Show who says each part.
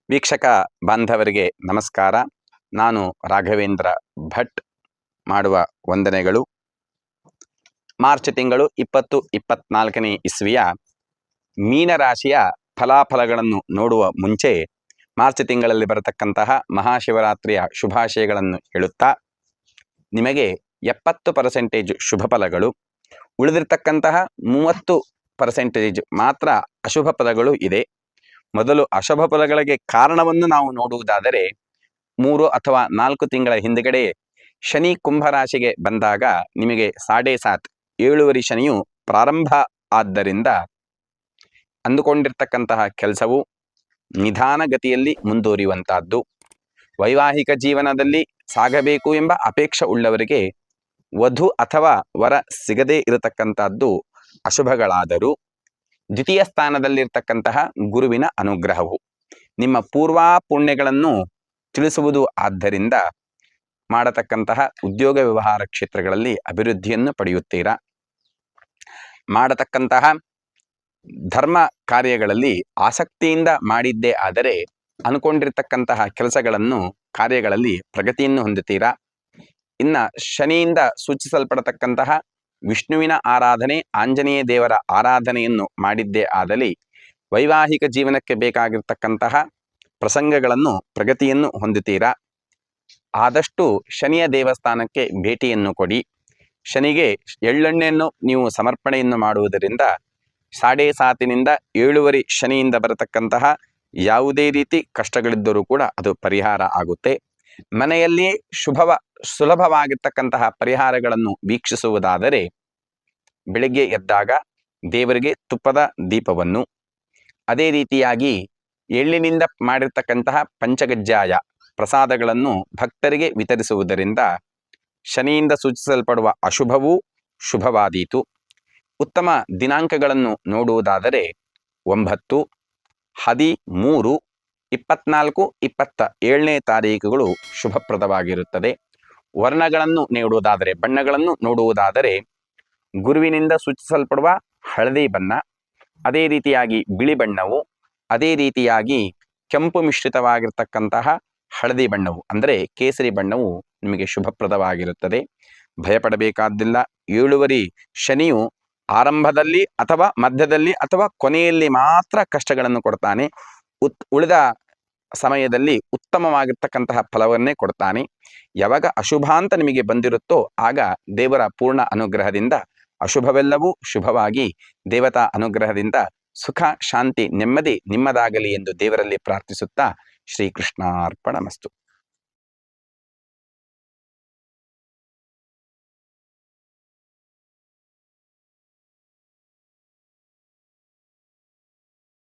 Speaker 1: ವೀಕ್ಷಕ ಬಾಂಧವರಿಗೆ ನಮಸ್ಕಾರ. ನಾನು ರಾಘವೇಂದ್ರ ಭಟ್. ಮಾಡುವ ವಂದನೆಗಳು. ಮಾರ್ಚ್ ತಿಂಗಳು 2024ನೇ ಇಸ್ವಿಯ ಮೀನರಾಶಿಯ ಫಲಾಫಲಗಳನ್ನು ನೋಡುವ ಮುಂಚೆ ಮಾರ್ಚ್ ತಿಂಗಳಲ್ಲಿ ಬರತಕ್ಕಂತಹ ಮಹಾಶಿವರಾತ್ರಿಯ ಶುಭಾಶಯಗಳನ್ನು ಹೇಳುತ್ತಾ, ನಿಮಗೆ 70% ಶುಭ ಫಲಗಳು, ಉಳಿದಿರ್ತಕ್ಕಂತಹ 30% ಮಾತ್ರ ಅಶುಭ ಫಲಗಳು ಇದೆ. ಮೊದಲು ಅಶುಭ ಫಲಗಳಿಗೆ ಕಾರಣವನ್ನು ನಾವು ನೋಡುವುದಾದರೆ, 3 ಅಥವಾ 4 ತಿಂಗಳ ಹಿಂದುಗಡೆ ಶನಿ ಕುಂಭರಾಶಿಗೆ ಬಂದಾಗ ನಿಮಗೆ 7.5 ಏಳುವರಿ ಶನಿಯು ಪ್ರಾರಂಭ ಆದ್ದರಿಂದ ಅಂದುಕೊಂಡಿರ್ತಕ್ಕಂತಹ ಕೆಲಸವು ನಿಧಾನಗತಿಯಲ್ಲಿ ಮುಂದುವರಿಯುವಂತಹದ್ದು. ವೈವಾಹಿಕ ಜೀವನದಲ್ಲಿ ಸಾಗಬೇಕು ಎಂಬ ಅಪೇಕ್ಷೆ ಉಳ್ಳವರಿಗೆ ವಧು ಅಥವಾ ವರ ಸಿಗದೇ ಇರತಕ್ಕಂತಹದ್ದು ಅಶುಭಗಳಾದರೂ, ದ್ವಿತೀಯ ಸ್ಥಾನದಲ್ಲಿರ್ತಕ್ಕಂತಹ ಗುರುವಿನ ಅನುಗ್ರಹವು ನಿಮ್ಮ ಪೂರ್ವಾಪುಣ್ಯಗಳನ್ನು ತಿಳಿಸುವುದು. ಆದ್ದರಿಂದ ಮಾಡತಕ್ಕಂತಹ ಉದ್ಯೋಗ ವ್ಯವಹಾರ ಕ್ಷೇತ್ರಗಳಲ್ಲಿ ಅಭಿವೃದ್ಧಿಯನ್ನು ಪಡೆಯುತ್ತೀರಾ. ಮಾಡತಕ್ಕಂತಹ ಧರ್ಮ ಕಾರ್ಯಗಳಲ್ಲಿ ಆಸಕ್ತಿಯಿಂದ ಮಾಡಿದ್ದೇ ಆದರೆ ಅನ್ಕೊಂಡಿರ್ತಕ್ಕಂತಹ ಕೆಲಸಗಳನ್ನು ಕಾರ್ಯಗಳಲ್ಲಿ ಪ್ರಗತಿಯನ್ನು ಹೊಂದುತ್ತೀರಾ. ಇನ್ನು ಶನಿಯಿಂದ ಸೂಚಿಸಲ್ಪಡತಕ್ಕಂತಹ ವಿಷ್ಣುವಿನ ಆರಾಧನೆ, ಆಂಜನೇಯ ದೇವರ ಆರಾಧನೆಯನ್ನು ಮಾಡಿದ್ದೇ ಆದಲ್ಲಿ ವೈವಾಹಿಕ ಜೀವನಕ್ಕೆ ಬೇಕಾಗಿರ್ತಕ್ಕಂತಹ ಪ್ರಸಂಗಗಳನ್ನು ಪ್ರಗತಿಯನ್ನು ಹೊಂದುತ್ತೀರಾ. ಆದಷ್ಟು ಶನಿಯ ದೇವಸ್ಥಾನಕ್ಕೆ ಭೇಟಿಯನ್ನು ಕೊಡಿ. ಶನಿಗೆ ಎಳ್ಳೆಣ್ಣೆಯನ್ನು ನೀವು ಸಮರ್ಪಣೆಯನ್ನು ಮಾಡುವುದರಿಂದ 7.5 ಏಳುವರಿ ಶನಿಯಿಂದ ಬರತಕ್ಕಂತಹ ಯಾವುದೇ ರೀತಿ ಕಷ್ಟಗಳಿದ್ದರೂ ಕೂಡ ಅದು ಪರಿಹಾರ ಆಗುತ್ತೆ. ಮನೆಯಲ್ಲಿ ಸುಲಭವಾಗಿರ್ತಕ್ಕಂತಹ ಪರಿಹಾರಗಳನ್ನು ವೀಕ್ಷಿಸುವುದಾದರೆ, ಬೆಳಿಗ್ಗೆ ಎದ್ದಾಗ ದೇವರಿಗೆ ತುಪ್ಪದ ದೀಪವನ್ನು, ಅದೇ ರೀತಿಯಾಗಿ ಎಳ್ಳಿನಿಂದ ಮಾಡಿರ್ತಕ್ಕಂತಹ ಪಂಚಗಜ್ಜಾಯ ಪ್ರಸಾದಗಳನ್ನು ಭಕ್ತರಿಗೆ ವಿತರಿಸುವುದರಿಂದ ಶನಿಯಿಂದ ಸೂಚಿಸಲ್ಪಡುವ ಅಶುಭವೂ ಶುಭವಾದೀತು. ಉತ್ತಮ ದಿನಾಂಕಗಳನ್ನು ನೋಡುವುದಾದರೆ 9, 13, 24, 27ನೇ ತಾರೀಕುಗಳು ಶುಭಪ್ರದವಾಗಿರುತ್ತದೆ. ವರ್ಣಗಳನ್ನು ನೋಡುವುದಾದರೆ, ಬಣ್ಣಗಳನ್ನು ನೋಡುವುದಾದರೆ, ಗುರುವಿನಿಂದ ಸೂಚಿಸಲ್ಪಡುವ ಹಳದಿ ಬಣ್ಣ, ಅದೇ ರೀತಿಯಾಗಿ ಬಿಳಿ ಬಣ್ಣವು, ಅದೇ ರೀತಿಯಾಗಿ ಕೆಂಪು ಮಿಶ್ರಿತವಾಗಿರ್ತಕ್ಕಂತಹ ಹಳದಿ ಬಣ್ಣವು ಅಂದರೆ ಕೇಸರಿ ಬಣ್ಣವು ನಿಮಗೆ ಶುಭಪ್ರದವಾಗಿರುತ್ತದೆ. ಭಯಪಡಬೇಕಾದ್ದಿಲ್ಲ. ಏಳುವರಿ ಶನಿಯು ಆರಂಭದಲ್ಲಿ ಅಥವಾ ಮಧ್ಯದಲ್ಲಿ ಅಥವಾ ಕೊನೆಯಲ್ಲಿ ಮಾತ್ರ ಕಷ್ಟಗಳನ್ನು ಕೊಡ್ತಾನೆ. ಉಳಿದ ಸಮಯದಲ್ಲಿ ಉತ್ತಮವಾಗಿರ್ತಕ್ಕಂತಹ ಫಲವನ್ನೇ ಕೊಡ್ತಾನೆ. ಯಾವಾಗ ಅಶುಭ ಅಂತ ನಿಮಗೆ ಬಂದಿರುತ್ತೋ ಆಗ ದೇವರ ಪೂರ್ಣ ಅನುಗ್ರಹದಿಂದ ಅಶುಭವೆಲ್ಲವೂ ಶುಭವಾಗಿ ದೇವತಾ ಅನುಗ್ರಹದಿಂದ ಸುಖ, ಶಾಂತಿ, ನೆಮ್ಮದಿ ನಿಮ್ಮದಾಗಲಿ ಎಂದು ದೇವರಲ್ಲಿ ಪ್ರಾರ್ಥಿಸುತ್ತಾ ಶ್ರೀಕೃಷ್ಣಾರ್ಪಣಮಸ್ತು.